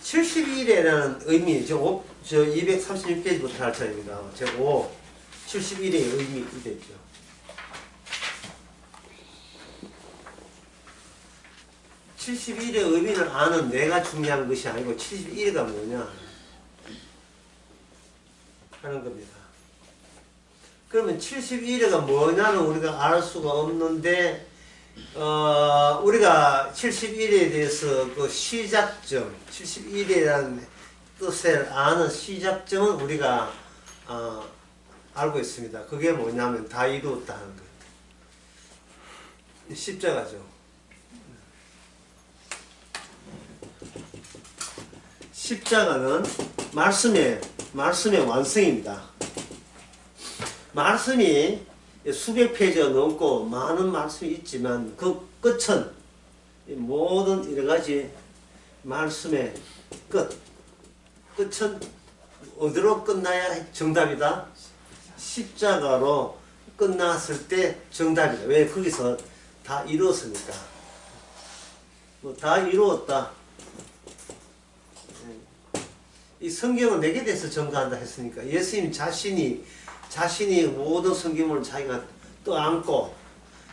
71회라는 의미, 저 236페이지부터 할 차례입니다. 제5, 71회의 의미, 이랬죠. 71의 의미를 아는 내가 중요한 것이 아니고 71회가 뭐냐 하는 겁니다. 그러면 71회가 뭐냐는 우리가 알 수가 없는데 우리가 71회에 대해서 그 시작점, 71회라는 뜻을 아는 시작점은 우리가 알고 있습니다. 그게 뭐냐면 다 이루었다 하는 거예요. 십자가죠. 십자가는 말씀의 완성입니다. 말씀이 수백 페이지가 넘고 많은 말씀이 있지만 그 끝은 모든 여러가지 말씀의 끝은 어디로 끝나야 정답이다? 십자가로 끝났을 때 정답이다. 왜? 거기서 다 이루었으니까. 뭐 다 이루었다. 이 성경은 내게 대해서 전가한다 했으니까 예수님 자신이 모든 성경을 자기가 떠안고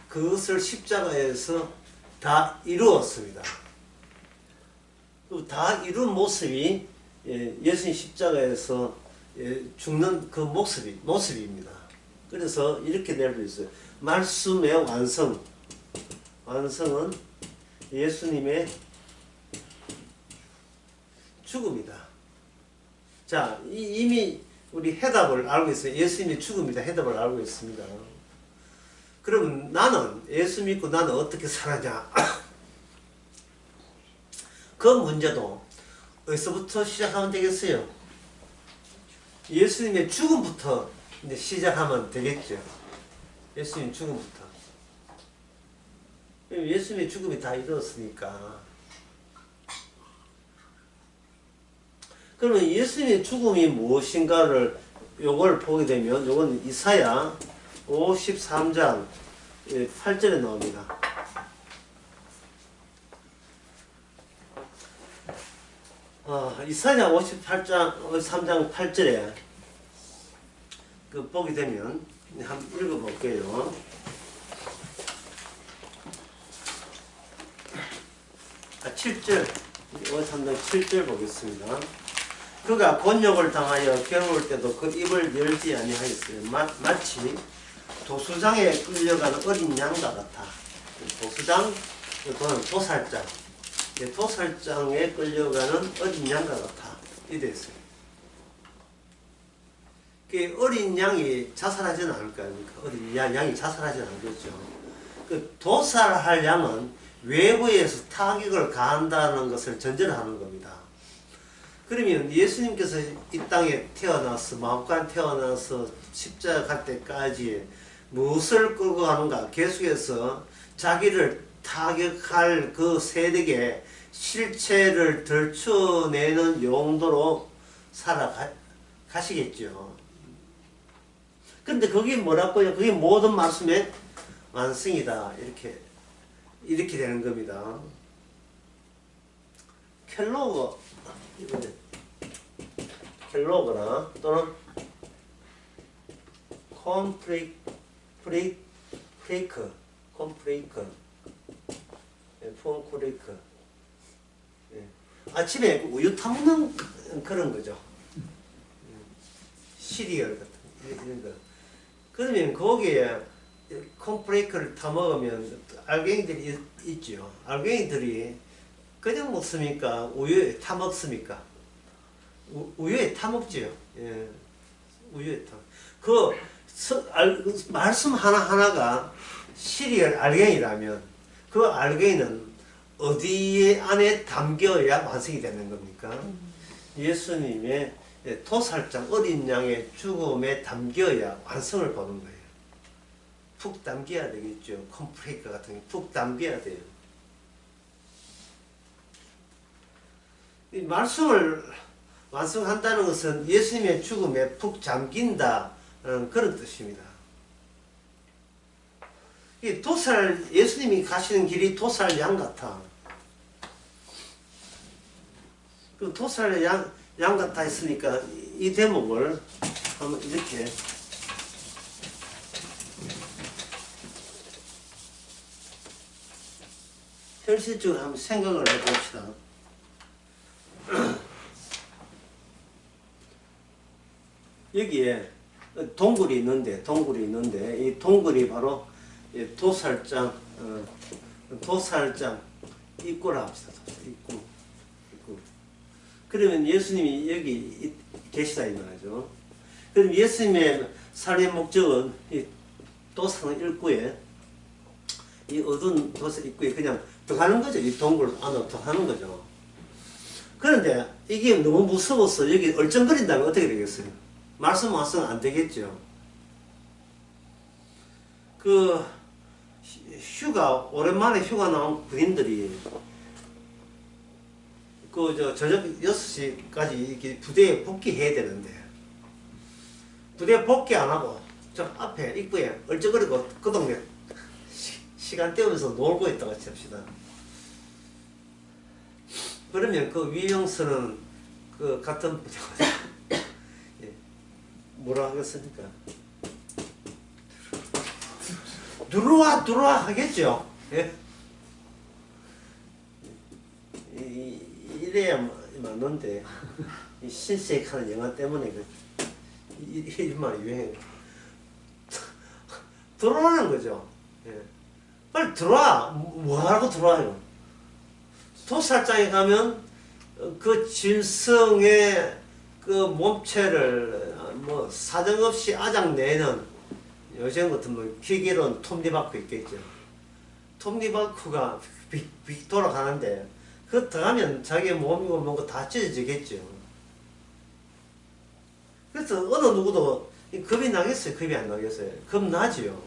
그것을 십자가에서 다 이루었습니다. 다 이룬 모습이 예수님 십자가에서 죽는 그 모습입니다. 그래서 이렇게 낼 수 있어요. 말씀의 완성은 예수님의 죽음이다. 자, 이미 우리 해답을 알고 있어요. 예수님의 죽음이다. 해답을 알고 있습니다. 그럼 나는 예수 믿고 나는 어떻게 살았냐? 그 문제도 어디서부터 시작하면 되겠어요? 예수님의 죽음부터 이제 시작하면 되겠죠. 예수님 죽음부터. 예수님의 죽음이 다 이루었으니까. 그러면 예수님의 죽음이 무엇인가를 요걸 보게 되면 요건 이사야 53장 8절에 나옵니다. 이사야 53장 8절에 그 보게 되면 한번 읽어볼게요. 7절 53장 7절 보겠습니다. 그가 곤욕을 당하여 괴로울 때도 그 입을 열지 아니하였어요. 마치 도수장에 끌려가는 어린 양과 같아. 도수장, 그건 도살장. 도살장에 끌려가는 어린 양과 같아. 이랬어요. 그 어린 양이 자살하지는 않을 거 아닙니까? 어린 양이 자살하지는 않겠죠. 그 도살할 양은 외부에서 타격을 가한다는 것을 전제를 하는 겁니다. 그러면 예수님께서 이 땅에 태어나서 마음간 태어나서 십자가 갈 때까지 무엇을 끌고 가는가? 계속해서 자기를 타격할 그 세력의 실체를 들춰내는 용도로 살아가시겠죠. 근데 그게 뭐라고요? 그게 모든 말씀의 완성이다. 이렇게 되는 겁니다. 켈로그나 또는 폼프레이크 아침에 우유 타먹는 그런 거죠. 시리얼 같은 이런 거. 그러면 거기에 콤프레이크를 타먹으면 알갱이들이 있죠. 알갱이들이 그냥 먹습니까? 우유에 타먹습니까? 우유에 타먹죠. 예. 우유에 타. 말씀 하나하나가 시리얼 알갱이라면 그 알갱이는 어디에 안에 담겨야 완성이 되는 겁니까? 예수님의 도살장 어린 양의 죽음에 담겨야 완성을 보는 거예요. 푹 담겨야 되겠죠. 컴프레이크 같은 게 푹 담겨야 돼요. 이 말씀을 완성한다는 것은 예수님의 죽음에 푹 잠긴다는 그런 뜻입니다. 이 예수님이 가시는 길이 도살 양 같아. 그 도살 양 같아 했으니까 이 대목을 한번 이렇게 현실적으로 한번 생각을 해봅시다. 여기에 동굴이 있는데 이 동굴이 바로 도살장 입구라 합시다. 입구. 그러면 예수님이 여기 계시다 이 말이죠. 그럼 예수님의 삶의 목적은 이 도산 입구에 이 어두운 도산 입구에 그냥 들어가는 거죠. 이 동굴 안으로 들어가는 거죠. 그런데 이게 너무 무서워서 여기 얼쩡거린다면 어떻게 되겠어요? 말씀 와서는 안 되겠죠. 그 오랜만에 휴가 나온 군인들이 저녁 6시까지 이렇게 부대에 복귀해야 되는데 부대에 복귀 안 하고 저 앞에 입구에 얼쩡거리고 그 동네 시간 때우면서 놀고 있다고 칩시다. 그러면 그 위병선은 그 같은 뭐라 하겠습니까? 들어와 하겠죠. 예? 이래야 맞는데 이 신세익하는 영화 때문에 이 말이 유행해. 들어오는 거죠. 예. 빨리 들어와. 뭐하고 들어와요? 도살장에 가면 그 질성의 그 몸체를 뭐 사정없이 아작내는 요즘 같은 뭐 기계로는 톱니바퀴 있겠죠. 톱니바퀴가 빅 돌아가는데 그 들어가면 자기 몸이고 뭔가 다 찢어지겠죠. 그래서 어느 누구도 겁이 나겠어요? 겁이 안 나겠어요? 겁나지요.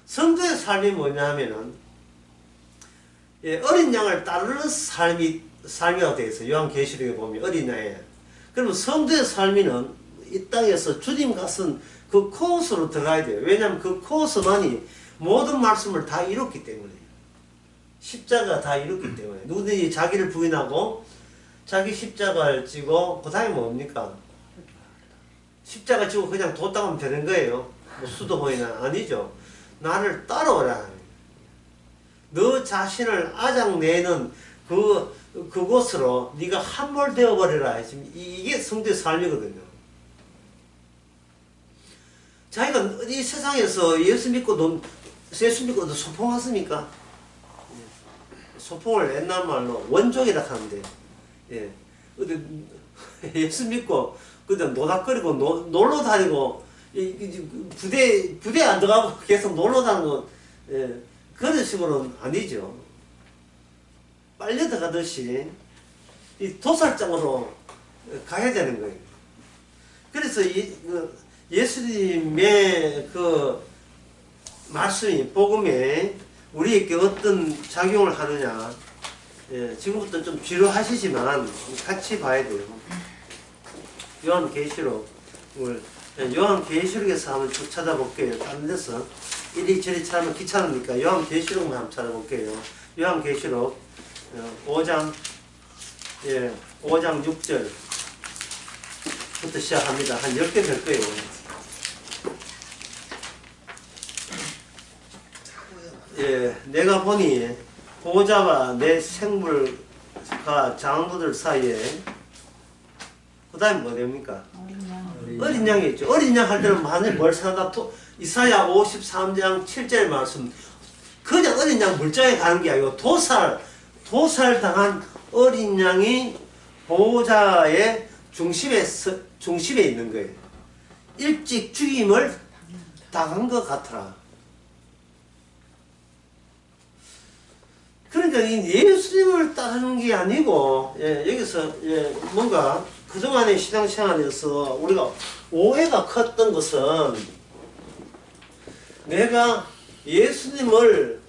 성도의 삶이 뭐냐 하면은 어린 양을 따르는 삶이라고 되어 있어요. 요한계시록에 보면 어린 양에. 그러면 성도의 삶이는 이 땅에서 주님 같은 그 코스로 들어가야 돼요. 왜냐하면 그 코스만이 모든 말씀을 다 이뤘기 때문에. 십자가 다 이뤘기 때문에. 누구든지 자기를 부인하고 자기 십자가를 지고 그 다음에 뭡니까? 십자가 지고 그냥 뒀다가면 되는 거예요. 뭐 수도원이나 아니죠. 나를 따라오라. 너 자신을 아작내는 그곳으로 네가 함몰되어 버리라. 이게 성도의 삶이거든요. 자기가 이 세상에서 예수 믿고도 소풍하십니까? 소풍을 옛날 말로 원종이라 하는데, 예. 예수 믿고 그냥 노닥거리고 놀러 다니고 부대 안 들어가고 계속 놀러 다니고, 예. 그런 식으로는 아니죠. 빨려 들어가듯이 이 도살장으로 가야 되는 거예요. 그래서 예수님의 그 말씀이 복음에 우리에게 어떤 작용을 하느냐, 예, 지금부터 좀 지루하시지만 같이 봐야 돼요. 요한계시록에서 한번 쭉 찾아볼게요. 다른 데서 이리저리 찾으면 귀찮으니까 요한계시록만 한번 찾아볼게요. 요한계시록 5장 6절부터 시작합니다. 한 10개 될 거예요. 예, 내가 보니 보호자와 내 생물과 장로들 사이에 그 다음에 뭐 됩니까? 어린 양이 있죠. 어린 양 할 때는 뭘 생각한다? 이사야 53장 7절 말씀. 그냥 어린 양 물장에 가는 게 아니고 도살당한 어린 양이 보호자의 중심에 있는 거예요. 일찍 죽임을 당한 것 같더라. 그러니까 이 예수님을 따르는 게 아니고, 여기서 뭔가 그동안의 신앙생활에서 우리가 오해가 컸던 것은 내가 예수님을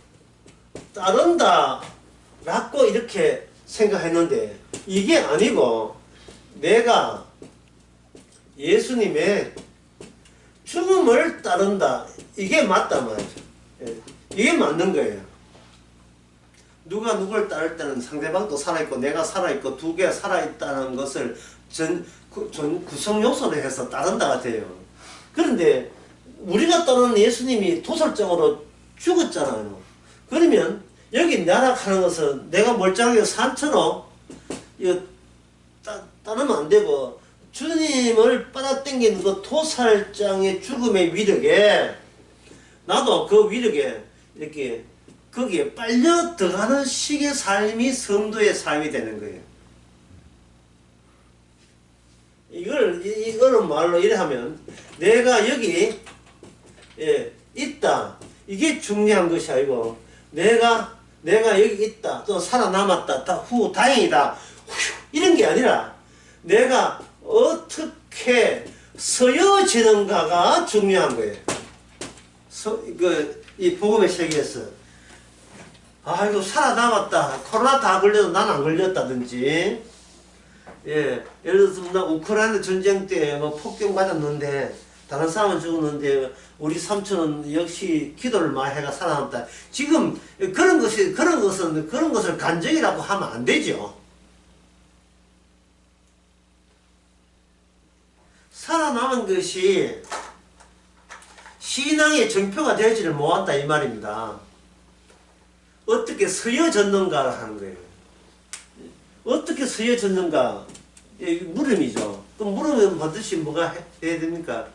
따른다 라고 이렇게 생각했는데 이게 아니고 내가 예수님의 죽음을 따른다, 이게 맞단 말이죠. 이게 맞는 거예요. 누가 누구를 따를 때는 상대방도 살아있고 내가 살아있고 두 개가 살아있다는 것을 구성 요소로 해서 따른다가 돼요. 그런데 우리가 따르는 예수님이 도살장으로 죽었잖아요. 그러면 여기 나락하는 것은 내가 멀쩡하게 산처럼 이거 따르면 안 되고 주님을 빨아당기는 그 도살장의 죽음의 위력에 나도 그 위력에 이렇게 거기에 빨려 들어가는 식의 삶이 성도의 삶이 되는 거예요. 이거는 말로 이래 하면 내가 여기 있다. 이게 중요한 것이 아니고 내가 여기 있다. 또 살아남았다. 다행이다. 이런 게 아니라 내가 어떻게 서여지는가가 중요한 거예요. 이 복음의 세계에서 이거 살아남았다. 코로나 다 걸려도 난 안 걸렸다든지 예를 들어서 나 우크라이나 전쟁 때 뭐 폭격 맞았는데 다른 사람은 죽었는데 우리 삼촌은 역시 기도를 많이 해가 살아남았다. 지금 그런 것을 간증이라고 하면 안 되죠. 살아남은 것이 신앙의 정표가 되지를 못한다 이 말입니다. 어떻게 서여졌는가 하는 거예요. 어떻게 서여졌는가? 물음이죠. 그럼 물으면 반드시 뭐가 해야 됩니까?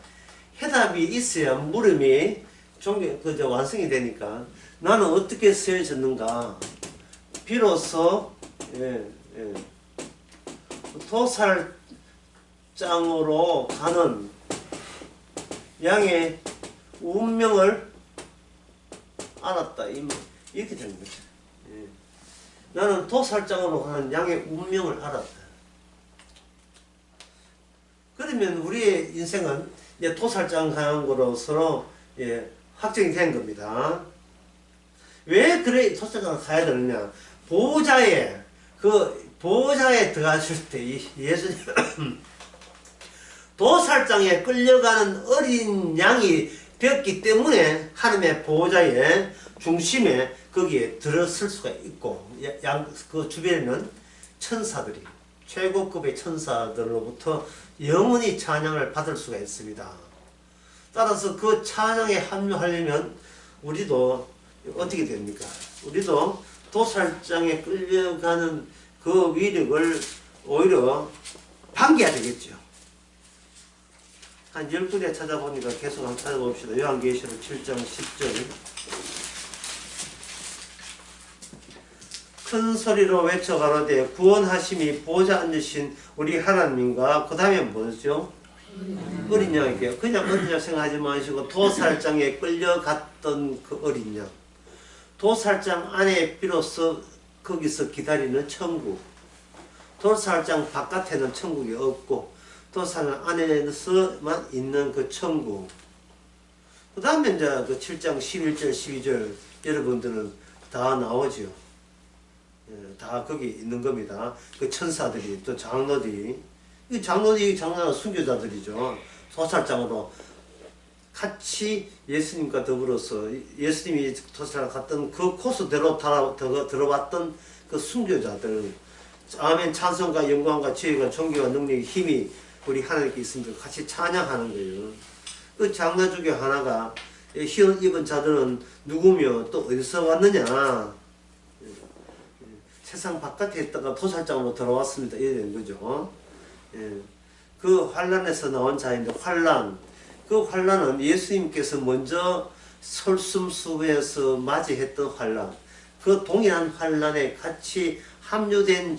해답이 있어야 물음이 완성이 되니까 나는 어떻게 서여졌는가? 비로소 도살장으로 가는 양의 운명을 알았다. 이렇게 되는 거죠. 나는 도살장으로 가는 양의 운명을 알았다. 그러면 우리의 인생은 이제 도살장 가는 거로서 확정이 된 겁니다. 왜 그래 도살장을 가야 되느냐? 보호자에 들어가실 때 예수님 도살장에 끌려가는 어린 양이 되었기 때문에 하나님의 보호자의 중심에 거기에 들어설 수가 있고 그 주변에는 천사들이 최고급의 천사들로부터 영원히 찬양을 받을 수가 있습니다. 따라서 그 찬양에 합류하려면 우리도 어떻게 됩니까? 우리도 도살장에 끌려가는 그 위력을 오히려 반겨야 되겠죠. 한 10군데 찾아보니까 계속 한번 찾아봅시다. 요한계시록 7장 10절. 큰 소리로 외쳐 가로되 구원하심이 보호자 앉으신 우리 하나님과 그 다음에 뭐죠? 어린 양이게요. 그냥 어린 양 생각하지 마시고 도살장에 끌려갔던 그 어린 양. 도살장 안에 비로소 거기서 기다리는 천국. 도살장 바깥에는 천국이 없고 도살장 안에서만 있는 그 천국. 그 다음에 이제 그 7장 11절 12절 여러분들은 다 나오죠. 다 거기 있는 겁니다. 그 천사들이 또 장로들이 장로는 순교자들이죠. 도살장으로 같이 예수님과 더불어서 예수님이 도살장 갔던 그 코스대로 들어왔던 그 순교자들. 아멘. 찬송과 영광과 지혜가 존귀와 능력의 힘이 우리 하나님께 있습니다. 같이 찬양하는 거예요. 그 장로 중에 하나가 희연 입은 자들은 누구며 또 어디서 왔느냐? 세상 바깥에 있다가 도살장으로 들어왔습니다. 이래 된 거죠. 그 환란에서 나온 자인데 그 환란은 예수님께서 먼저 설숨숲에서 맞이했던 환란, 그 동일한 환란에 같이 합류된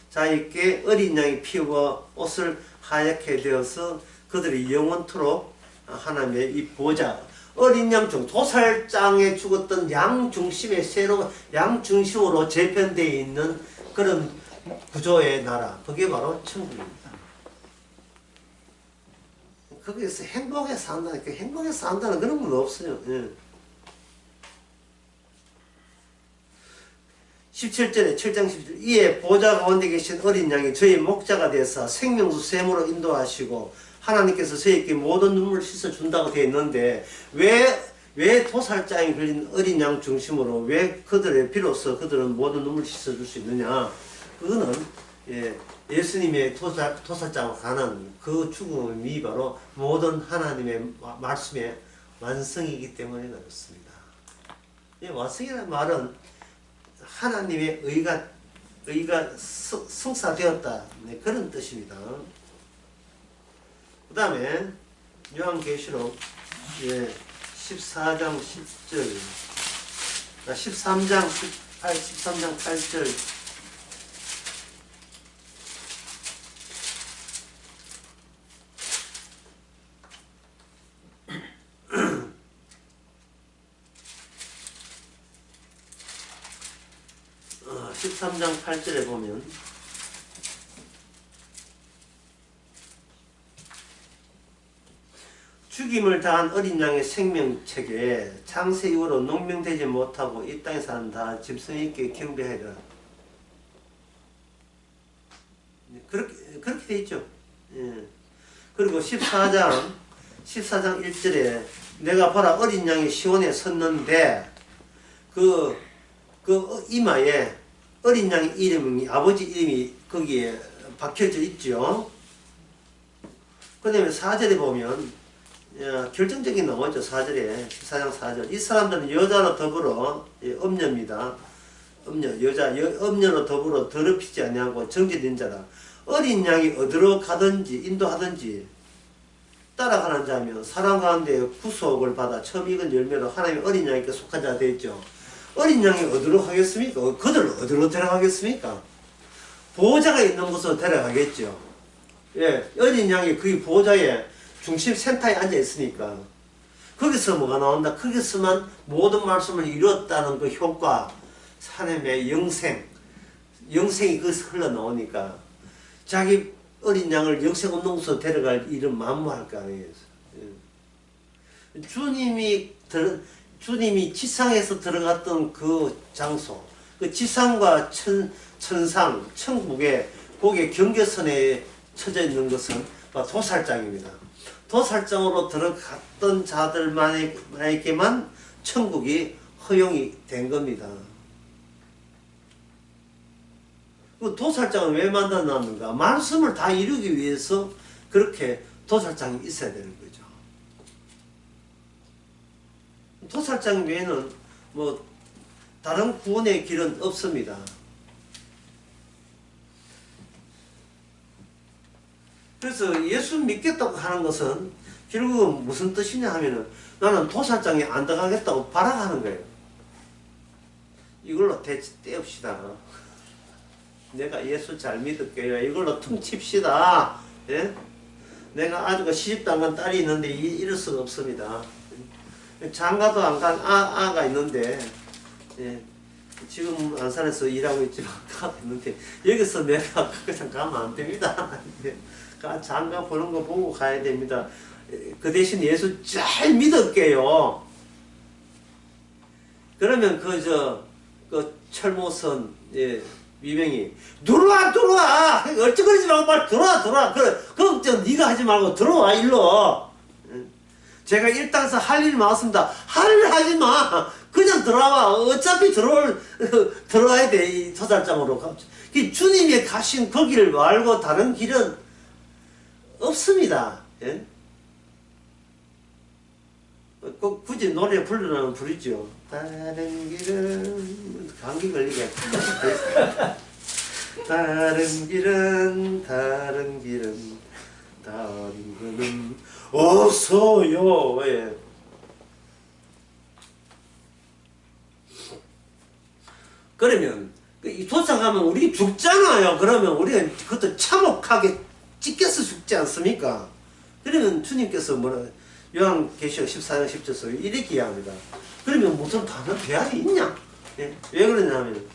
자에게 어린 양이 피우고 옷을 하얗게 되어서 그들이 영원토록 하나님의 이 보호자 어린 양 중 도살장에 죽었던 양 중심의 양 중심으로 재편되어 있는 그런 구조의 나라, 그게 바로 천국입니다. 거기에서 행복에 산다니까. 행복에 산다는 그런 건 없어요. 17절에 7장 17절 이에 보좌 가운데 계신 어린 양이 저희 목자가 되어서 생명수 샘으로 인도하시고 하나님께서 저희에게 모든 눈물을 씻어준다고 되어 있는데 왜 왜 도살장에 걸린 어린 양 중심으로 왜 그들의 비로소 그들은 모든 눈물 씻어줄 수 있느냐? 그거는 예수님의 도살장으로 가는 그 죽음이 바로 모든 하나님의 말씀의 완성이기 때문에 그렇습니다. 완성이라는 말은 하나님의 의가 성사되었다, 그런 뜻입니다. 그 다음에 요한계시록 14장 10절, 13장 8절. 어, 13장 8절에 보면 죽임을 당한 어린 양의 생명책에 창세 이후로 농명되지 못하고 이 땅에 사는 다 짐승 있게 경배하리라. 그렇게 돼 있죠. 그리고 14장 1절에 내가 보라 어린 양이 시온에 섰는데 그 이마에 어린 양의 이름이 아버지 이름이 거기에 박혀져 있죠. 그 다음에 4절에 보면 결정적인 나오죠. 4절에 14장 4절 이 사람들은 여자로 더불어 엄녀입니다. 엄녀로 더불어 더럽히지 아니하고 정죄된 자라. 어린 양이 어디로 가든지 인도하든지 따라가는 자면 사람 가운데 구속을 받아 처음 익은 열매로 하나님의 어린 양에게 속한 자가 되었죠. 어린 양이 어디로 가겠습니까? 그들 어디로 데려가겠습니까? 보호자가 있는 곳으로 데려가겠죠. 어린 양이 그 보호자의 중심 센터에 앉아 있으니까 거기서 뭐가 나온다? 거기서만 모든 말씀을 이루었다는 그 효과, 하나님의 영생이 거기서 흘러나오니까 자기 어린 양을 영생 없는 곳으로 데려갈 일은 만무할 거 아니에요. 주님이 지상에서 들어갔던 그 장소, 그 지상과 천상, 천국에 거기에 경계선에 쳐져 있는 것은 도살장입니다. 도살장으로 들어갔던 자들만에게만 천국이 허용이 된 겁니다. 그 도살장은 왜 만들어놨는가? 말씀을 다 이루기 위해서 그렇게 도살장이 있어야 되는 거죠. 도살장 외에는 뭐 다른 구원의 길은 없습니다. 그래서 예수 믿겠다고 하는 것은 결국은 무슨 뜻이냐 하면은 나는 도살장에 안 들어가겠다고 발악하는 거예요. 이걸로 떼읍시다. 내가 예수 잘 믿을게요. 이걸로 퉁칩시다. 예? 내가 아주 시집도 안 간 딸이 있는데 이럴 수가 없습니다. 장가도 안 간 아가 있는데 지금 안산에서 일하고 있지만 있는데 여기서 내가 그냥 가면 안 됩니다. 장가 보는 거 보고 가야 됩니다. 그 대신 예수 잘 믿을게요. 그러면 그 철모선 위병이 들어와 얼쩍거리지 말고 빨리 들어와 그래 걱정 네가 하지 말고 들어와 일로. 제가 일당에서 할 일 많았습니다. 할 일 하지 마. 그냥 들어와. 어차피 들어와야 돼. 이 도살장으로. 주님이 가신 거기를 말고 다른 길은 없습니다. 예? 꼭 굳이 노래 부르려면 부르죠. 다른 길은 감기 걸리게. 다른 길은 없어요. 예. 그러면 이 도착 가면 우리 죽잖아요. 그러면 우리가 그것도 참혹하게 찢겨서 죽지 않습니까? 그러면 주님께서 요한계시록 14장 10절에서 이렇게 이야기합니다. 그러면 무슨 다른 대안이 있냐? 예? 왜 그러냐면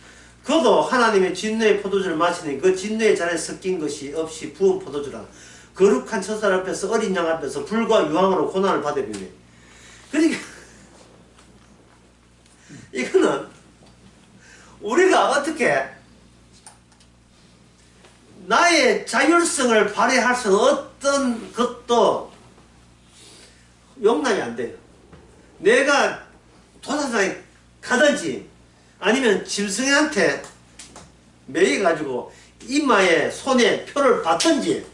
그도 하나님의 진노의 포도주를 마시니 그 진노의 잔에 섞인 것이 없이 부은 포도주라. 거룩한 처살 앞에서 어린 양 앞에서 불과 유황으로 고난을 받으리니. 그러니까 이거는 우리가 어떻게 나의 자율성을 발휘할 수 있는 어떤 것도 용납이 안 돼요. 내가 도사장에 가든지 아니면 짐승한테 매여가지고 이마에 손에 표를 받든지,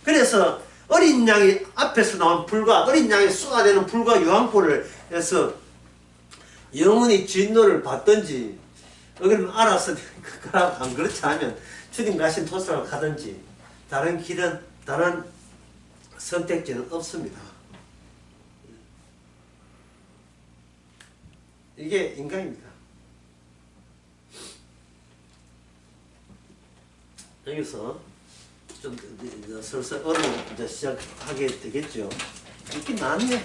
그래서 어린 양이 앞에서 나온 불과 어린 양이 쏟아내는 불과 유황불을 해서 영원히 진노를 받든지, 그러면 알아서 그거랑 안 그렇지 않으면 주님 가신 도사로 가든지 다른 길은, 다른 선택지는 없습니다. 이게 인간입니다. 여기서 좀 슬슬 어려움 이제 시작하게 되겠죠. 이렇게 나왔네.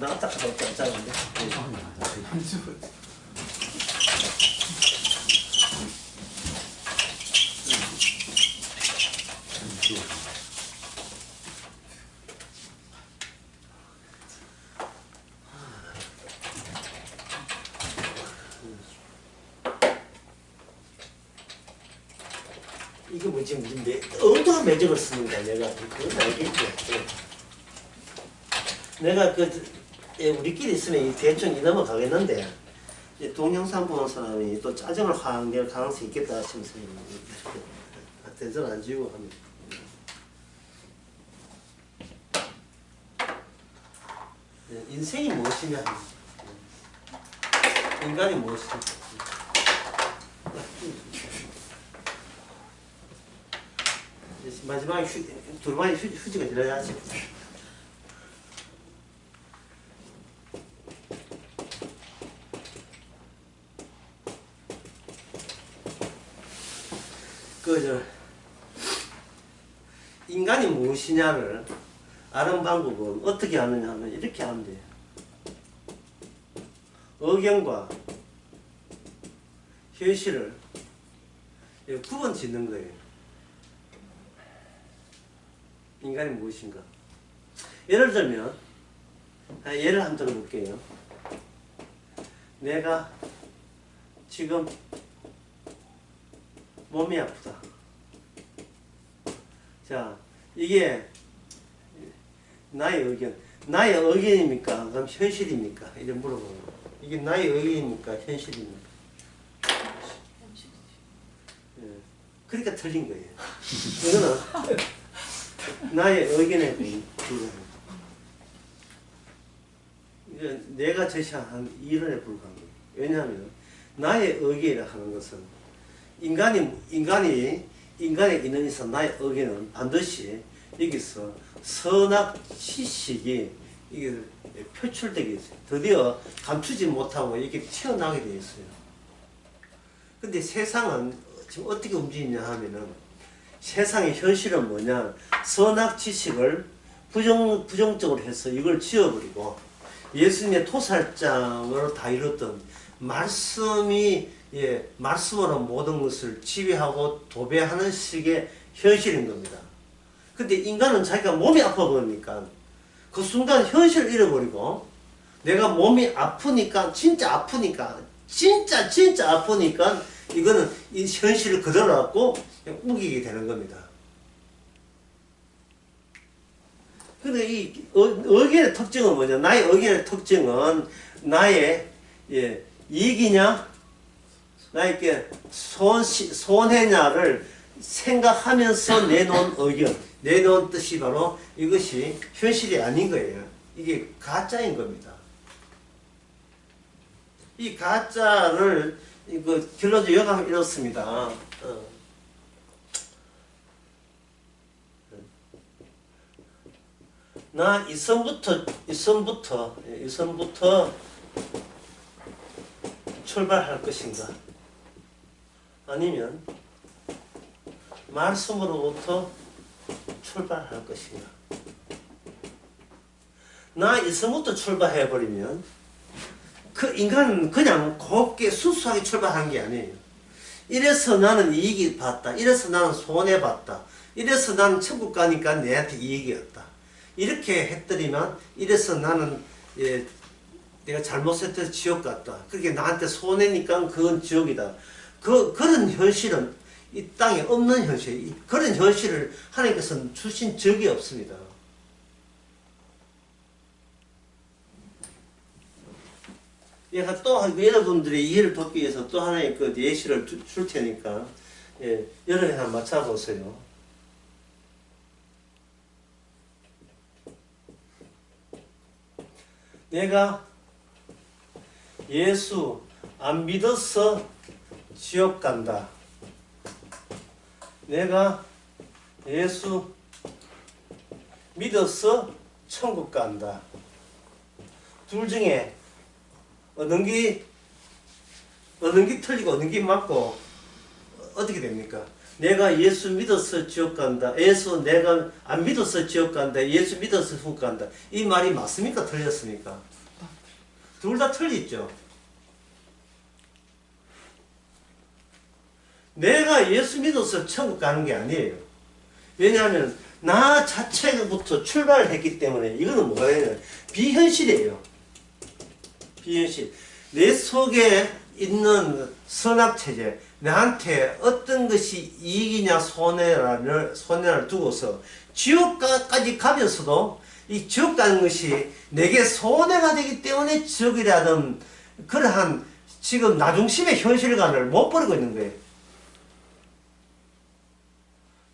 나왔다 가봤다 짜는데. 이게 뭐지? 무슨 엉뚱한 매적을 쓰는 거야, 내가. 그건 알겠죠. 내가 우리끼리 있으면 대충 넘어가겠는데, 동영상 보는 사람이 또 짜증을 확 낼 가능성이 있겠다 하시면서 대전 안 지우고 합니다. 인생이 무엇이냐, 인간이 무엇이냐. 마지막에 두루마리 휴지가 들어야지. 인간이 무엇이냐를 아는 방법은 어떻게 하느냐 하면 이렇게 하면 돼요. 의견과 현실을 구분 짓는 거예요. 인간이 무엇인가? 예를 들면, 예를 한번 들어볼게요. 내가 지금 몸이 아프다. 자, 이게 나의 의견. 나의 의견입니까? 그럼 현실입니까? 이래 물어보는 거예요. 이게 나의 의견입니까? 현실입니까? 예. 그러니까 틀린 거예요. 이거는 나의 의견에 불과합니다. 내가 제시한 이론에 불과한 거예요. 왜냐하면 나의 의견이라 하는 것은 인간에 있는 이상 나의 의견은 반드시 여기서 선악 지식이 이게 표출되게 있어요. 드디어 감추지 못하고 이렇게 튀어나오게 되어 있어요. 근데 세상은 지금 어떻게 움직이냐 하면은, 세상의 현실은 뭐냐, 선악 지식을 부정적으로 해서 이걸 지워버리고 예수님의 토살장으로 다 이뤘던 말씀이, 말씀으로 모든 것을 지배하고 도배하는 식의 현실인 겁니다. 근데 인간은 자기가 몸이 아파 보니까 그 순간 현실을 잃어버리고, 내가 몸이 아프니까, 진짜 아프니까, 진짜 아프니까 이거는 이 현실을 그대로 갖고 우기게 되는 겁니다. 근데 이 의견의 특징은 뭐냐? 나의 의견의 특징은 나의 이익이냐, 나에게 손해냐를 생각하면서 내놓은 의견, 내놓은 뜻이 바로 이것이 현실이 아닌 거예요. 이게 가짜인 겁니다. 이 가짜를 결론적으로 요약하면 이렇습니다. 나 이선부터 출발할 것인가? 아니면 말씀으로부터 출발할 것인가? 나 이선부터 출발해버리면 그 인간은 그냥 곱게 수수하게 출발한 게 아니에요. 이래서 나는 이익이 봤다. 이래서 나는 손해봤다. 이래서 나는 천국 가니까 내한테 이익이었다. 이렇게 했더니만 이래서 나는 내가 잘못했을 때 지옥 갔다. 그렇게 나한테 손해니까 그건 지옥이다. 그런 현실은 이 땅에 없는 현실. 그런 현실을 하나님께서는 주신 적이 없습니다. 얘가 또 여러분들의 이해를 돕기 위해서 또 하나의 그 예시를 줄 테니까 여러분이 한번 맞춰보세요. 내가 예수 안 믿어서 지옥 간다. 내가 예수 믿어서 천국 간다. 둘 중에 어느 게 틀리고 어느 게 맞고 어떻게 됩니까? 내가 예수 믿어서 지옥 간다. 예수 내가 안 믿어서 지옥 간다. 예수 믿어서 천국 간다. 이 말이 맞습니까? 틀렸습니까? 둘 다 틀리죠. 내가 예수 믿어서 천국 가는 게 아니에요. 왜냐하면 나 자체부터 출발을 했기 때문에 이거는 뭐예요? 비현실이에요. 비현실. 내 속에 있는 선악체제, 나한테 어떤 것이 이익이냐 손해를 두고서 지옥까지 가면서도 이 지옥 가는 것이 내게 손해가 되기 때문에 지옥이라는 그러한 지금 나중심의 현실관을 못 버리고 있는 거예요.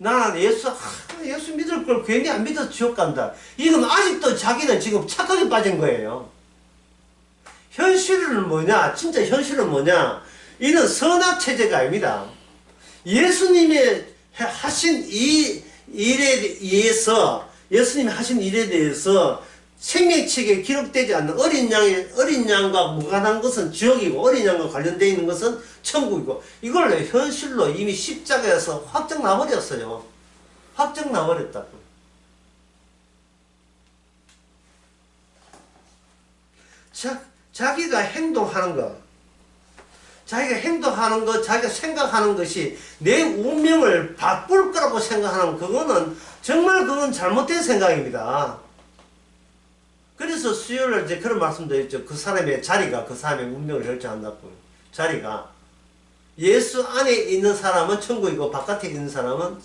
나는 예수 믿을 걸 괜히 안 믿어서 지옥 간다. 이건 아직도 자기는 지금 착각에 빠진 거예요. 현실은 뭐냐? 진짜 현실은 뭐냐? 이는 선악체제가 아닙니다. 예수님이 하신 이 일에 의해서, 예수님이 하신 일에 대해서 생명책에 기록되지 않는 어린 양과 무관한 것은 지옥이고 어린 양과 관련되어 있는 것은 천국이고 이걸 현실로 이미 십자가에서 확정 나버렸어요. 확정 나버렸다고. 자기가 행동하는 거, 자기가 생각하는 것이 내 운명을 바꿀 거라고 생각하는 그건 잘못된 생각입니다. 그래서 수요일날 이제 그런 말씀도 했죠. 그 사람의 자리가 그 사람의 운명을 결정한다고. 자리가. 예수 안에 있는 사람은 천국이고 바깥에 있는 사람은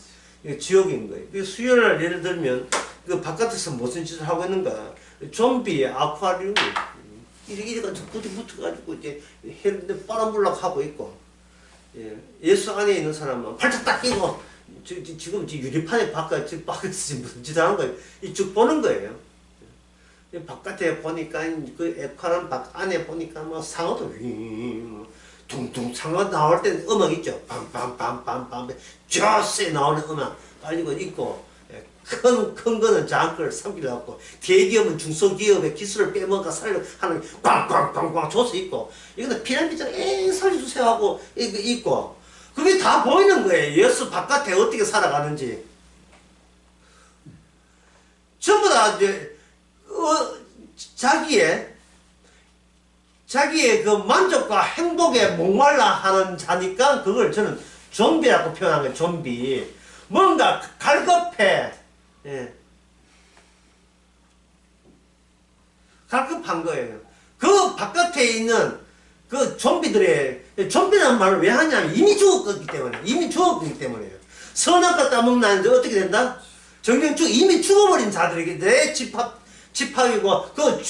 지옥인 거예요. 수요일날 예를 들면 그 바깥에서 무슨 짓을 하고 있는가. 좀비, 아쿠아리움 이렇게 붙어가지고 이제 바람 불락 하고 있고 예수 안에 있는 사람은 발짝 딱 끼고 지금 유리판에 바깥에서 무슨 짓을 하는 거예요. 쭉 보는 거예요. 바깥에 보니까 그 에코는 안에 보니까 뭐 상어도 둥둥 상어 나올 때 음악 있죠. 빰빰빰빰빰 쫙세 나오는 음악 깔리고 있고 큰 거는 작은 걸 삼키려고 대기업은 중소기업의 기술을 빼먹어 살려 하는 꽝꽝꽝꽝 조서 있고 이거는 피라미드처럼 살려주세요 하고 있고 그게 다 보이는 거예요. 예수 바깥에 어떻게 살아가는지 전부 다 이제 자기의 그 만족과 행복에 목말라 하는 자니까 그걸 저는 좀비라고 표현한 거예요. 좀비. 뭔가 갈급해. 갈급한 거예요. 그 바깥에 있는 그 좀비라는 말을 왜 하냐면 이미 죽었기 때문에요. 선악과 따먹나는데 어떻게 된다? 이미 죽어버린 자들에게 내 집합이고 그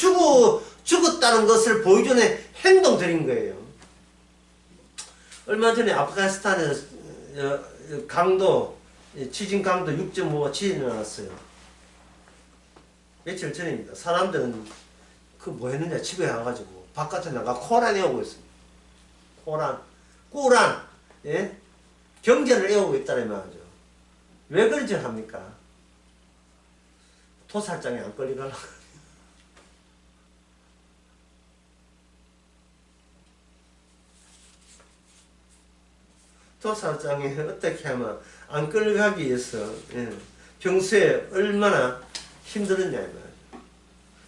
죽었다는 것을 보여주는 행동들인 거예요. 얼마 전에 아프가니스탄에서 지진 강도 6.5가 지진이 났어요. 며칠 전입니다. 사람들은 뭐 했느냐 집에 가가지고 바깥에 나가 코란 애우고 있습니다. 꾸란 경전을 애우고 있다는 말이죠. 왜 그런 짓을 합니까? 토살장에 안 걸리려고. 토살장에 어떻게 하면 안 끌려가기 위해서 평소에 얼마나 힘들었냐 이 말이에요.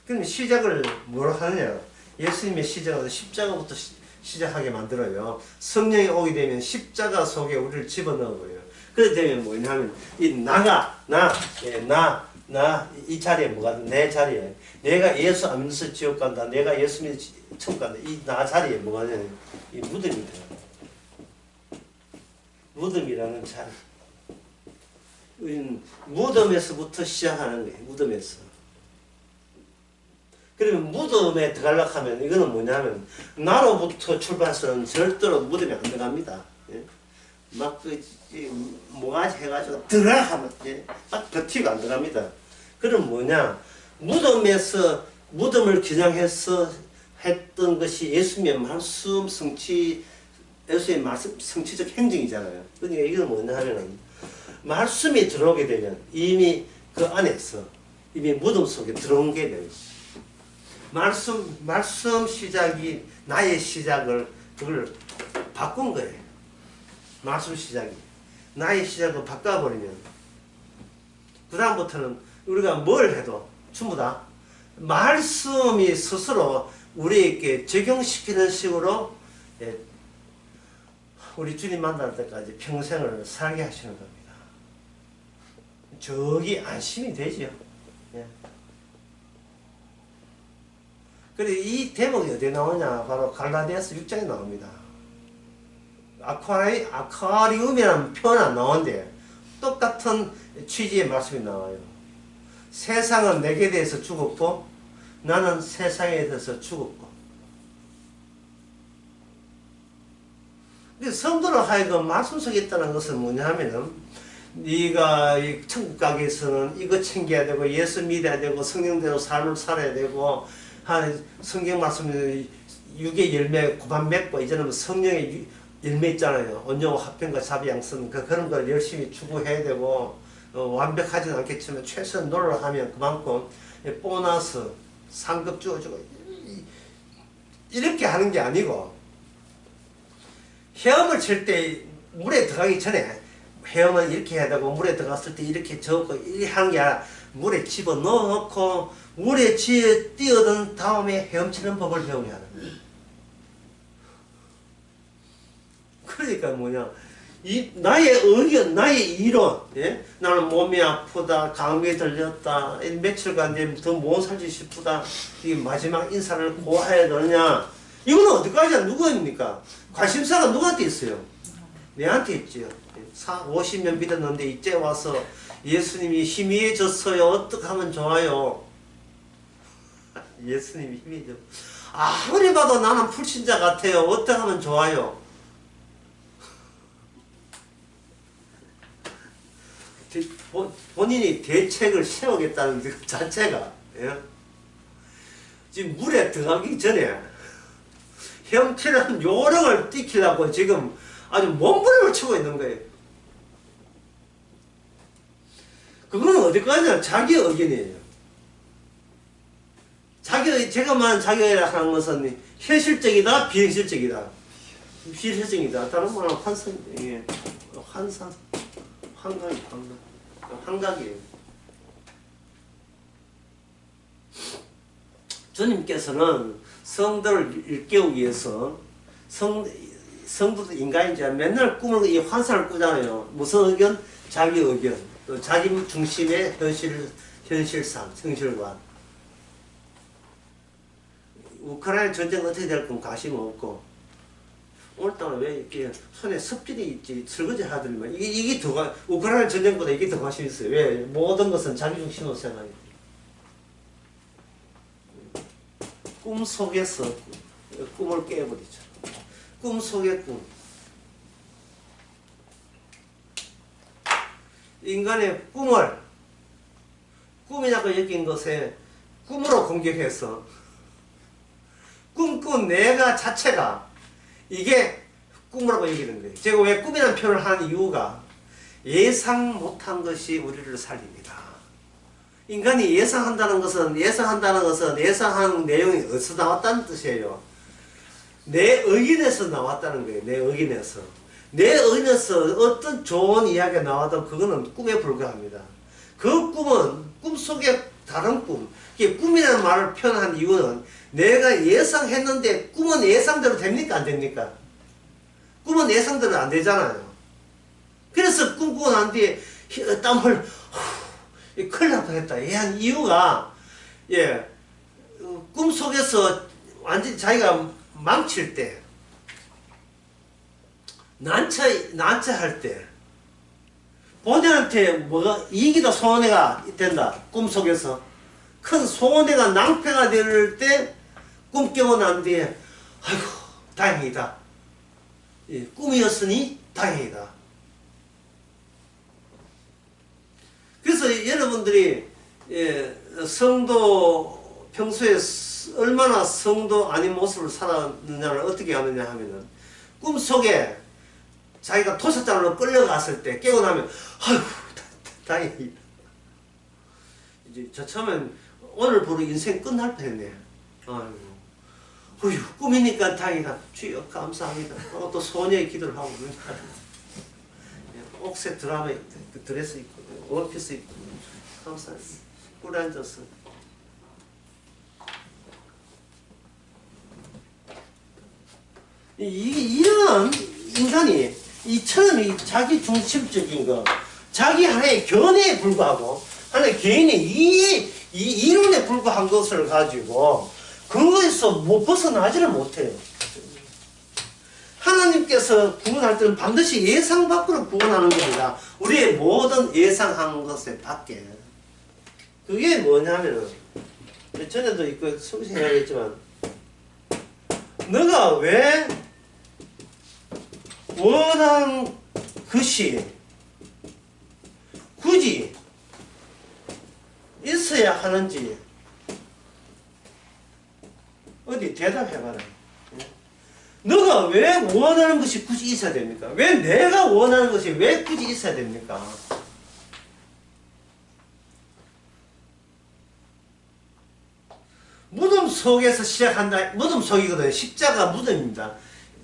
그럼 시작을 뭘 하느냐? 예수님의 시작은 십자가부터 시작하게 만들어요. 성령이 오게 되면 십자가 속에 우리를 집어넣어요. 그렇게 되면 뭐냐면 이 자리에 뭐가 내 자리에 내가 예수 안 믿어서 지옥 간다. 내가 예수 믿어서 천국 간다. 이 나 자리에 뭐가 되냐면 이 무덤이 돼요. 무덤이라는 자리. 무덤에서부터 시작하는 거예요. 무덤에서. 그러면 무덤에 들어가려고 하면 이거는 뭐냐면 나로부터 출발해서는 절대로 무덤에 안 들어갑니다. 예? 뭐가지 해가지고 들어가면 예? 딱 버티고 안 들어갑니다. 그럼 뭐냐? 무덤을 겨냥해서 했던 것이 예수님의 말씀 예수의 말씀 성취적 행정이잖아요. 그러니까 이건 뭐냐 하면은 말씀이 들어오게 되면 이미 그 안에서 이미 무덤 속에 들어온 게 돼요. 말씀 시작이 나의 시작을 그걸 바꾼 거예요. 말씀 시작이 나의 시작을 바꿔버리면 그 다음부터는 우리가 뭘 해도 전부 다 말씀이 스스로 우리에게 적용시키는 식으로 예, 우리 주님 만날 때까지 평생을 살게 하시는 겁니다. 저기 안심이 되죠. 예. 그래 이 대목이 어디에 나오냐? 바로 갈라디아서 6장에 나옵니다. 아쿠아리움이라는 표현 안 나오는데 똑같은 취지의 말씀이 나와요. 세상은 내게 대해서 죽었고 나는 세상에 대해서 죽었고. 성도로 하여금 말씀 속에 있다는 것은 뭐냐 하면은 네가 천국 가기 위해서는 이거 챙겨야 되고 예수 믿어야 되고 성령대로 삶을 살아야 되고 성경 말씀 육의 열매 고반 맺고 이제는 성령의 열매 있잖아요. 온유하고 화평과 자비 양선 그런 걸 열심히 추구해야 되고 완벽하지는 않겠지만 최소한 노력하면 그만큼 보너스 상급 주어주고 이렇게 하는 게 아니고 헤엄을 칠 때 물에 들어가기 전에 헤엄은 이렇게 해야 되고 물에 들어갔을 때 이렇게 저고 이렇게 하는 게 아니라 물에 집어넣고 물에 뛰어든 다음에 헤엄치는 법을 배우게 하는 거예요. 그러니까 뭐냐 나의 의견, 나의 이론, 예? 나는 몸이 아프다, 감기 들렸다, 며칠간 더 못 살지 싶다, 이 마지막 인사를 고해야 되느냐? 이거는 어디까지야? 누구입니까? 관심사가 누구한테 있어요? 내한테 있지요. 50년 믿었는데 이제 와서 예수님이 희미해졌어요. 어떻게 하면 좋아요? 예수님이 희미해져. 아무리 봐도 나는 불신자 같아요. 어떻게 하면 좋아요? 본인이 대책을 세우겠다는 그 자체가 예? 지금 물에 들어가기 전에 헤엄치는 요령을 띠키려고 지금 아주 몸부림을 치고 있는 거예요. 그거는 어디까지나 자기 의견이에요. 제가 말한 자기 의견이라는 것은 현실적이다, 비현실적이다. 비현실적이다. 다른 말은 환각이에요. 주님께서는 성도를 일깨우기 위해서 성도도 인간이지만 맨날 꿈을 이 환상을 꾸잖아요. 무슨 의견? 자기 의견. 또 자기 중심의 현실상, 현실관. 우크라이나 전쟁 어떻게 될 건 관심 없고 오늘따라 왜 이렇게 손에 습진이 있지 설거지 하더니만 이게 더 우크라이나 전쟁보다 이게 더 관심 있어요. 왜? 모든 것은 자기 중심으로 생각해요. 꿈 속에서 꿈을 깨버리죠. 꿈 속의 꿈. 인간의 꿈이라고 여긴 것에 꿈으로 공격해서 꿈꾼 내가 자체가 이게 꿈이라고 여기는 거예요. 제가 왜 꿈이라는 표현을 하는 이유가 예상 못한 것이 우리를 살립니다. 인간이 예상한다는 것은 예상한 내용이 어디서 나왔다는 뜻이에요. 내 의견에서 나왔다는 거예요. 내 의견에서 어떤 좋은 이야기가 나와도 그거는 꿈에 불과합니다. 그 꿈은 꿈속의 다른 꿈. 이게 꿈이라는 말을 표현한 이유는 내가 예상했는데 꿈은 예상대로 됩니까? 안 됩니까? 꿈은 예상대로 안 되잖아요. 그래서 꿈꾸고 난 뒤에 땀을 큰일 날 뻔했다. 이 한 이유가 꿈속에서 완전히 자기가 망칠 때 난처할 때 본인한테 뭐가 이익이다 손해가 된다. 꿈속에서 큰 소원회가 낭패가 될 때 꿈 깨고 난 뒤에 아이고 다행이다. 예, 꿈이었으니 다행이다. 그래서 여러분들이 예, 성도 평소에 얼마나 성도 아닌 모습을 살았느냐를 어떻게 하느냐 하면은 꿈속에 자기가 도사장으로 끌려갔을 때 깨고 나면 아이고 다행이다. 이제 저처럼 오늘부로 인생 끝날 뻔했네. 아이고 어휴 꿈이니까 다행이다. 주여 감사합니다. 또 소녀의 기도를 하고 옥새 드라마에 드레스 입고 원피스 입고 감사합니다. 꿀 앉아서 이런 인간이 이처럼 이 자기 중심적인 거, 자기 하나의 견해에 불과하고 하나의 개인의 이론에 불과한 것을 가지고 그거에서 벗어나지를 못해요. 하나님께서 구원할 때는 반드시 예상 밖으로 구원하는 겁니다. 우리의 모든 예상한 것에 밖에. 그게 뭐냐면은 전에도 있고 생각했지만 너가 왜 원한 것이 굳이 있어야 하는지 어디 대답해봐라. 너가 왜 원하는 것이 굳이 있어야 됩니까? 왜 내가 원하는 것이 왜 굳이 있어야 됩니까? 무덤 속에서 시작한다. 무덤 속이거든요. 십자가 무덤입니다.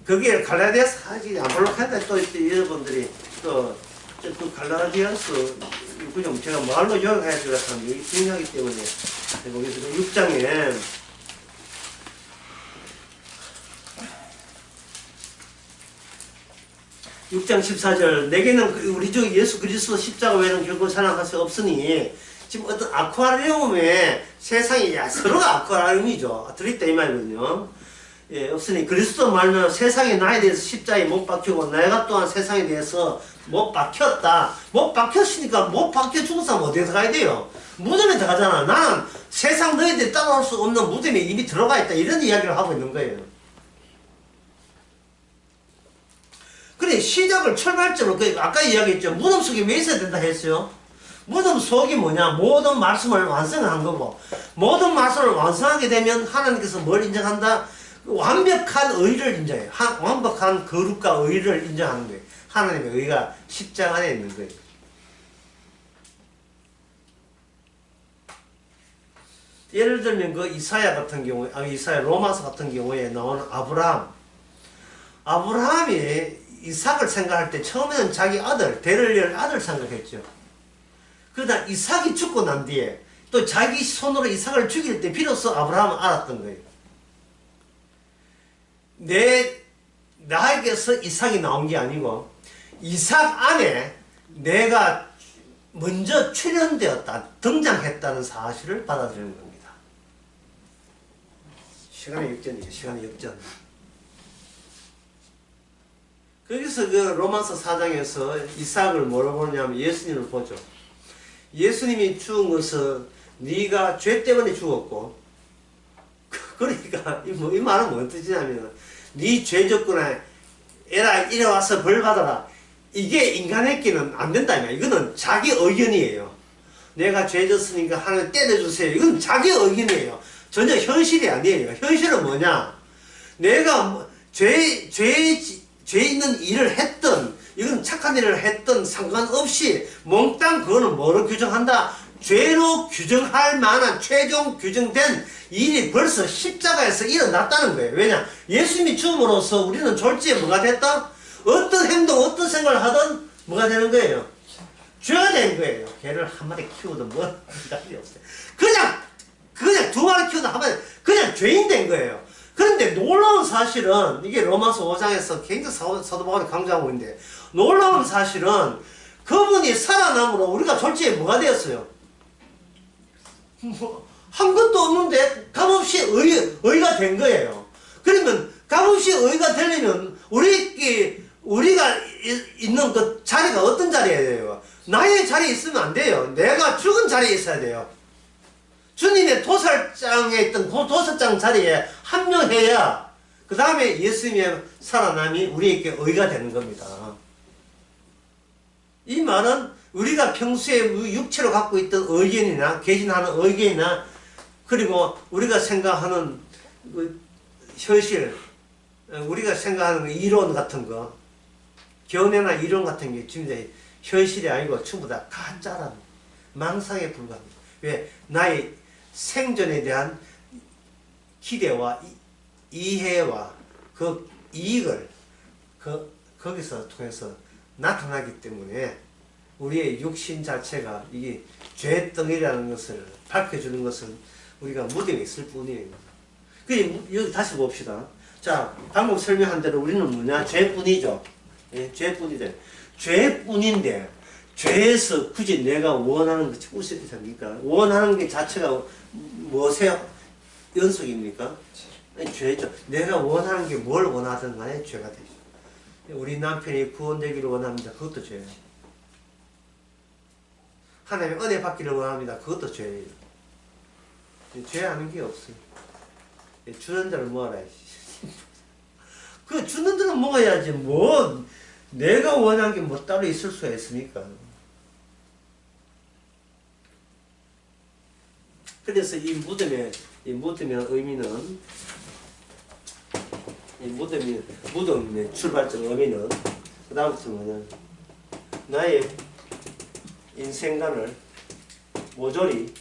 거기에 갈라디아서 하지 아볼로칸다 또 여러분들이 또 그 갈라디아서 그냥 제가 말로 요약해야 될 것 같은 게 중요하기 때문에 거기서 6장에 6장 14절 내게는 우리 주 예수 그리스도 십자가 외에는 결코 사랑할 수 없으니 지금 어떤 아쿠아리움에 세상이 서로가 아쿠아리움이죠. 들어있다 이 말이거든요. 예, 없으니 그리스도 말면 세상이 나에 대해서 십자가에 못 박히고 내가 또한 세상에 대해서 못 박혔다. 못 박혔으니까 못 박혀 죽은 사람 어디에 가야 돼요? 무덤에 들어가잖아. 나는 세상 너희들이 따라올 수 없는 무덤에 이미 들어가 있다. 이런 이야기를 하고 있는 거예요. 그래 시작을 출발점을 아까 이야기했죠. 무덤 속에 왜 있어야 된다 했어요? 무덤 속이 뭐냐? 모든 말씀을 완성한 거고 모든 말씀을 완성하게 되면 하나님께서 뭘 인정한다? 완벽한 의를 인정해요. 완벽한 거룩과 의를 인정하는 거예요. 하나님의 의가 십자가 안에 있는 거예요. 예를 들면 그 이사야 같은 경우에 이사야 로마서 같은 경우에 나오는 아브라함이 이삭을 생각할 때 처음에는 자기 아들 대를 이을 아들 생각했죠. 그러다 이삭이 죽고 난 뒤에 또 자기 손으로 이삭을 죽일 때 비로소 아브라함은 알았던 거예요. 나에게서 이삭이 나온 게 아니고 이삭 안에 내가 먼저 출현되었다, 등장했다는 사실을 받아들이는 겁니다. 시간의 역전이죠. 시간의 역전. 거기서 그 로마서 4장에서 이삭을 뭐로 보냐면 예수님을 보죠. 예수님이 죽은 것은 네가 죄 때문에 죽었고 그러니까 이 말은 뭔 뜻이냐면 네 죄 적구나 에라 이래 와서 벌 받아라. 이게 인간에게는 안 된다. 이거는 자기 의견이에요. 내가 죄 졌으니까 하나님 때려주세요. 이건 자기 의견이에요. 전혀 현실이 아니에요. 현실은 뭐냐? 내가 죄 있는 일을 했던 이건 착한 일을 했던 상관없이 몽땅 그거는 뭐로 규정한다? 죄로 규정할 만한 최종 규정된 일이 벌써 십자가에서 일어났다는 거예요. 왜냐? 예수님이 죽음으로써 우리는 졸지에 뭐가 됐다? 어떤 행동, 어떤 생각을 하든 뭐가 되는 거예요? 죄가 된 거예요. 개를 한 마리 키우든 뭐 답이 없어요. 그냥 두 마리 키우든 한 마리 그냥 죄인 된 거예요. 그런데 놀라운 사실은 이게 로마서 5장에서 굉장히 사도 바울이 강조하고 있는데 놀라운 사실은 그분이 살아남으로 우리가 졸지에 뭐가 되었어요? 한 것도 없는데 값없이 의가 된 거예요. 그러면 값없이 의가 되려면 우리가 있는 그 자리가 어떤 자리여야 돼요? 나의 자리에 있으면 안 돼요. 내가 죽은 자리에 있어야 돼요. 주님의 도살장에 있던 그 도살장 자리에 합류해야 그 다음에 예수님의 살아남이 우리에게 의가 되는 겁니다. 이 말은 우리가 평소에 육체로 갖고 있던 의견이나 개진하는 의견이나 그리고 우리가 생각하는 그 현실, 우리가 생각하는 이론 같은 거, 견해나 이론 같은 게 진짜 현실이 아니고 전부 다 가짜라는 망상에 불과합니다. 왜? 나의 생존에 대한 기대와 이해와 그 이익을 거기서 통해서 나타나기 때문에 우리의 육신 자체가 이게 죄덩이라는 것을 밝혀주는 것은 우리가 무덤에 있을 뿐이에요. 여기 다시 봅시다. 자, 방금 설명한 대로 우리는 뭐냐? 죄뿐이죠. 예, 죄뿐이죠. 죄뿐인데 죄에서 굳이 내가 원하는 것이 무엇이 됩니까? 원하는 게 자체가 무엇의 연속입니까? 죄죠. 내가 원하는 게 뭘 원하든 간에 죄가 되죠. 우리 남편이 구원되기를 원합니다. 그것도 죄예요. 하나님의 은혜 받기를 원합니다. 그것도 죄예요. 죄 아는 게 없어요. 주는 자를 모아라. 그 주는 자를 모아야지 뭐 내가 원하는 게 뭐 따로 있을 수가 있습니까? 그래서 이 무덤의 의미는 무덤의 출발점 의미는 그 다음부터 뭐냐, 나의 인생관을 모조리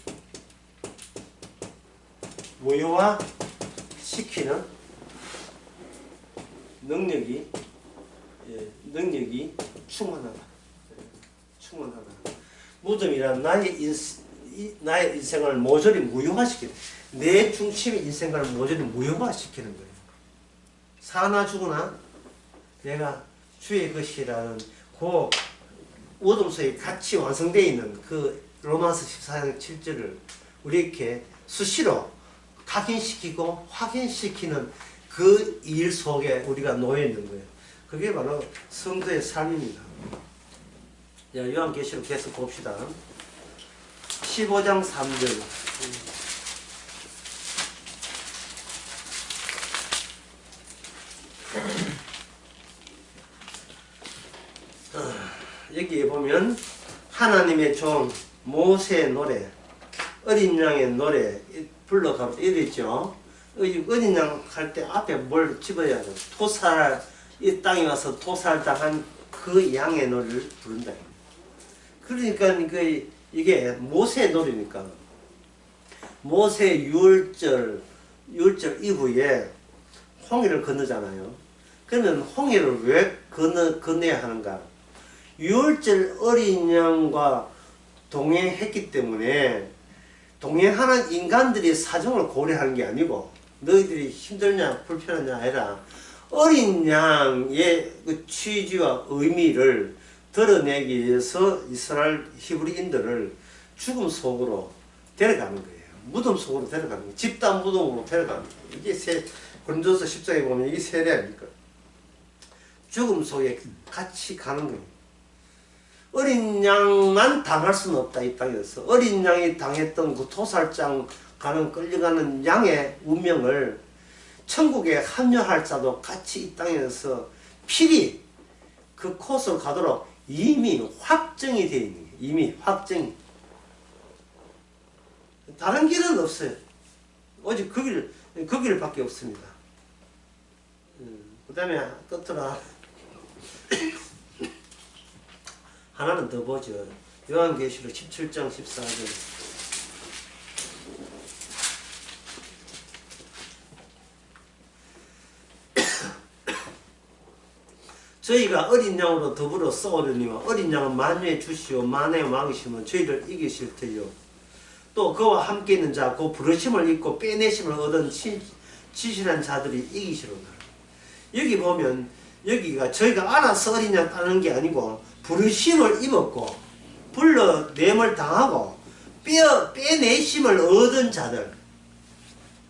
무효화시키는 능력이 충만하다. 무덤이란 나의 인생을 모조리 무효화시키는, 내 중심의 인생관을 모조리 무효화시키는 거예요. 사나 죽으나 내가 주의 것이라는 그 오dom소에 같이 완성되어 있는 그 로마서 14장 7절을 우리에게 수시로 각인시키고 확인시키는 그 일 속에 우리가 놓여 있는 거예요. 그게 바로 성도의 삶입니다. 자, 요한계시록 계속 봅시다. 15장 3절. 여기에 보면 하나님의 종 모세의 노래, 어린 양의 노래 불러가면 이랬죠. 어린 양 할 때 앞에 뭘 집어야 돼. 이 땅에 와서 토살당한 그 양의 노래를 부른다. 그러니까 이게 모세의 노래니까 모세 유월절 이후에 홍해를 건너잖아요. 그러면 홍해를 왜 건너야 하는가? 유월절 어린 양과 동행했기 때문에 동행하는 인간들이 사정을 고려하는 게 아니고 너희들이 힘들냐 불편하냐 아니라 어린 양의 그 취지와 의미를 드러내기 위해서 이스라엘 히브리인들을 죽음 속으로 데려가는 거예요. 무덤 속으로 데려가는 거예요. 집단 무덤으로 데려가는 거예요. 이게 고린도서 10장에 보면 이게 세례 아닙니까? 죽음 속에 같이 가는 거예요. 어린 양만 당할 수는 없다, 이 땅에서. 어린 양이 당했던 그 토살장 끌려가는 양의 운명을 천국에 합류할 자도 같이 이 땅에서 필히 그 코스로 가도록 이미 확정이 되어 있는 거예요. 이미 확정이. 다른 길은 없어요. 오직 그 길밖에 없습니다. 그 다음에 끝으로 하나는 더 보죠. 요한계시록 17장 14절. 저희가 어린 양으로 더불어 싸우려니와 어린 양은 만유의 주시오 만의 왕이시면 저희를 이기실 터이요. 또 그와 함께 있는 자 그 부르심을 입고 빼내심을 얻은 지실한 자들이 이기시로다. 여기 보면 여기가 저희가 알아서 어린 양 따는 게 아니고 부르심을 입었고 불러냄을 당하고 빼내심을 얻은 자들.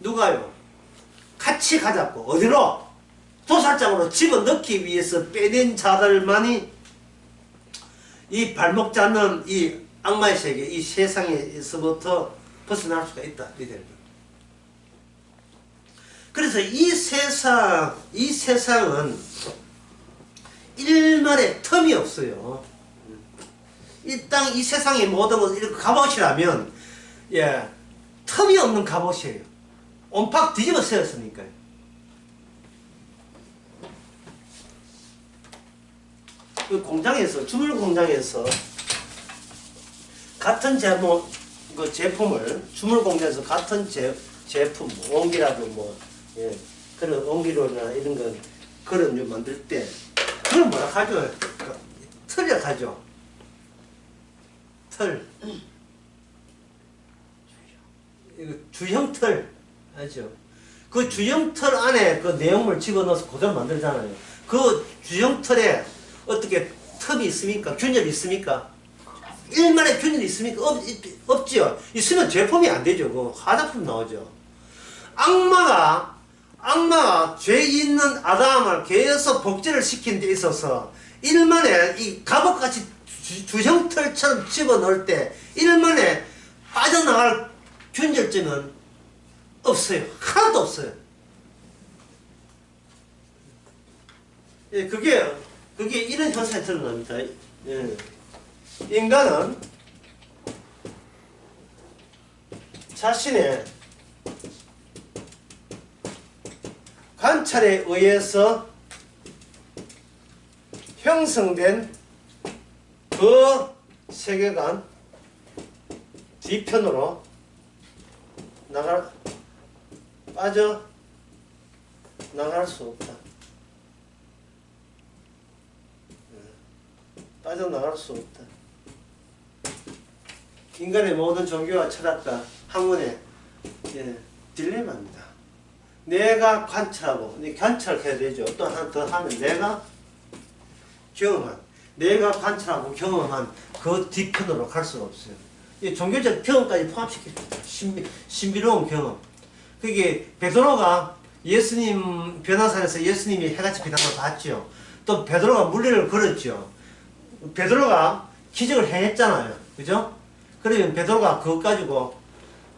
누가요? 같이 가자고. 어디로? 도살장으로 집어넣기 위해서 빼낸 자들만이 이 발목 잡는 이 악마의 세계, 이 세상에서부터 벗어날 수가 있다. 이 되는 거예요. 그래서 이 세상은 일말의 텀이 없어요. 이 세상의 모든 것을 이렇게 갑옷이라면, 예, 텀이 없는 갑옷이에요. 온팍 뒤집어 쓰였으니까요. 그 공장에서, 주물 공장에서 같은 제품을 주물 공장에서 같은 제품, 옹기라도 뭐, 예, 그런 옹기로나 이런 거, 그런 거 만들 때, 그걸 뭐라 하죠? 틀이라 하죠. 틀. 이거 주형 틀. 알죠? 그 주형 틀 안에 그 내용물 집어넣어서 그대로 만들잖아요. 그 주형 틀에 어떻게 틈이 있습니까? 균열이 있습니까? 일만의 균열이 있습니까? 없지요. 있으면 제품이 안 되죠. 그 화장품 나오죠. 악마가 죄 있는 아담을 계속 복제를 시킨 데 있어서 일만에 이 갑옷같이 주형틀처럼 집어넣을 때 일만에 빠져나갈 균열점은 없어요. 하나도 없어요. 예, 그게 이런 현상이 드러납니다. 예. 인간은 자신의 관찰에 의해서 형성된 그 세계관 뒤편으로 빠져나갈 수 없다. 빠져나갈 수 없다. 인간의 모든 종교와 철학과 학문의 딜레마입니다. 내가 관찰하고, 관찰해야 되죠. 또 하나 더 하면 내가 관찰하고 경험한 그 뒤편으로 갈 수가 없어요. 이 종교적 경험까지 포함시킵니다. 신비로운 경험. 그게 베드로가 예수님 변화산에서 예수님이 해같이 빛나는 걸 봤죠. 또 베드로가 물리를 걸었죠. 베드로가 기적을 행했잖아요. 그죠? 그러면 베드로가 그것 가지고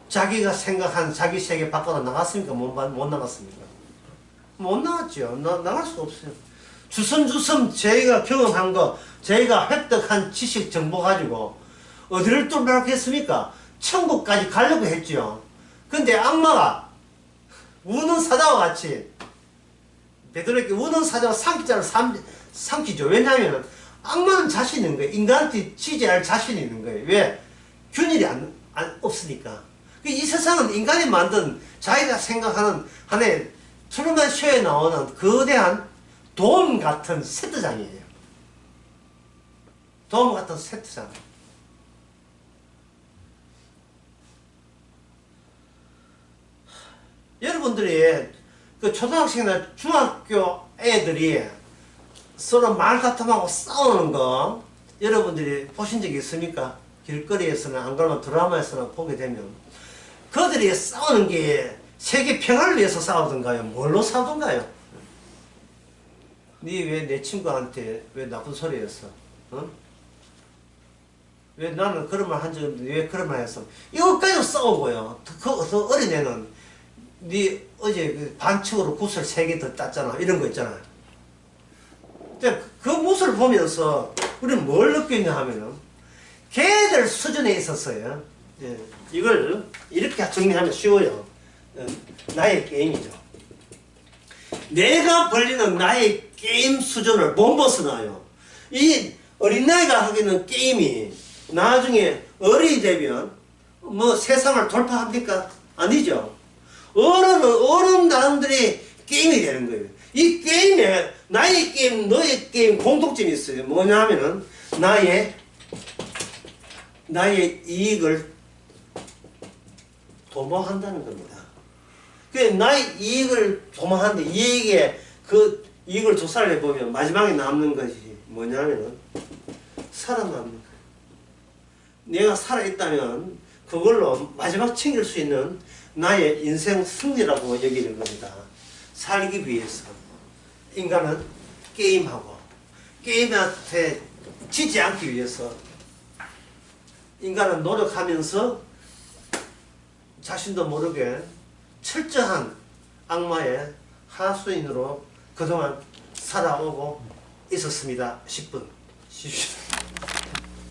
자기가 생각한 자기 세계 밖으로 나갔습니까? 못 나갔습니까? 못 나갔죠. 나갈 수가 없어요. 주섬주섬 저희가 경험한 거, 저희가 획득한 지식 정보 가지고 어디를 뚫으려고 했습니까? 천국까지 가려고 했죠. 근데 악마가 우는 사자와 같이 베드로에게 우는 사자와 삼키자를 삼키죠. 왜냐하면 악마는 자신 있는 거예요. 인간한테 지지할 자신이 있는 거예요. 왜? 균일이 없으니까. 이 세상은 인간이 만든 자기가 생각하는 하나의 트루먼 쇼에 나오는 거대한 돔 같은 세트장이에요. 돔 같은 세트장. 여러분들이 그 초등학생이나 중학교 애들이 서로 말다툼하고 싸우는 거 여러분들이 보신 적이 있습니까? 길거리에서나 안 그러면 드라마에서나 보게 되면 그들이 싸우는 게 세계 평화를 위해서 싸우던가요? 뭘로 싸우던가요? 니 왜 내 친구한테 왜 나쁜 소리 했어? 어? 왜 나는 그런 말 한 적 없는데 왜 그런 말 했어? 이것까지 싸우고요. 그 어린애는 니 어제 그 반칙으로 구슬 3개 더 땄잖아. 이런 거 있잖아요. 근데 그 모습을 보면서 우리는 뭘 느꼈냐 하면은 걔들 수준에 있었어요. 예, 이걸 이렇게 정리하면 쉬워요. 나의 게임이죠. 내가 벌리는 나의 게임 수준을 못 벗어나요. 이 어린아이가 하기는 게임이 나중에 어른이 되면 뭐 세상을 돌파합니까? 아니죠. 어른 나름들이 게임이 되는 거예요. 이 게임에 나의 게임, 너의 게임 공통점이 있어요. 뭐냐 하면은 나의 이익을 도모한다는 겁니다. 그 나의 이익을 도모하는데 이익에 그 이익을 조사를 해보면 마지막에 남는 것이 뭐냐면은 살아남는 거예요. 내가 살아있다면 그걸로 마지막 챙길 수 있는 나의 인생 승리라고 여기는 겁니다. 살기 위해서 인간은 게임하고 게임한테 지지 않기 위해서 인간은 노력하면서 자신도 모르게 철저한 악마의 하수인으로 그동안 살아오고 있었습니다. 10분 쉬십시오.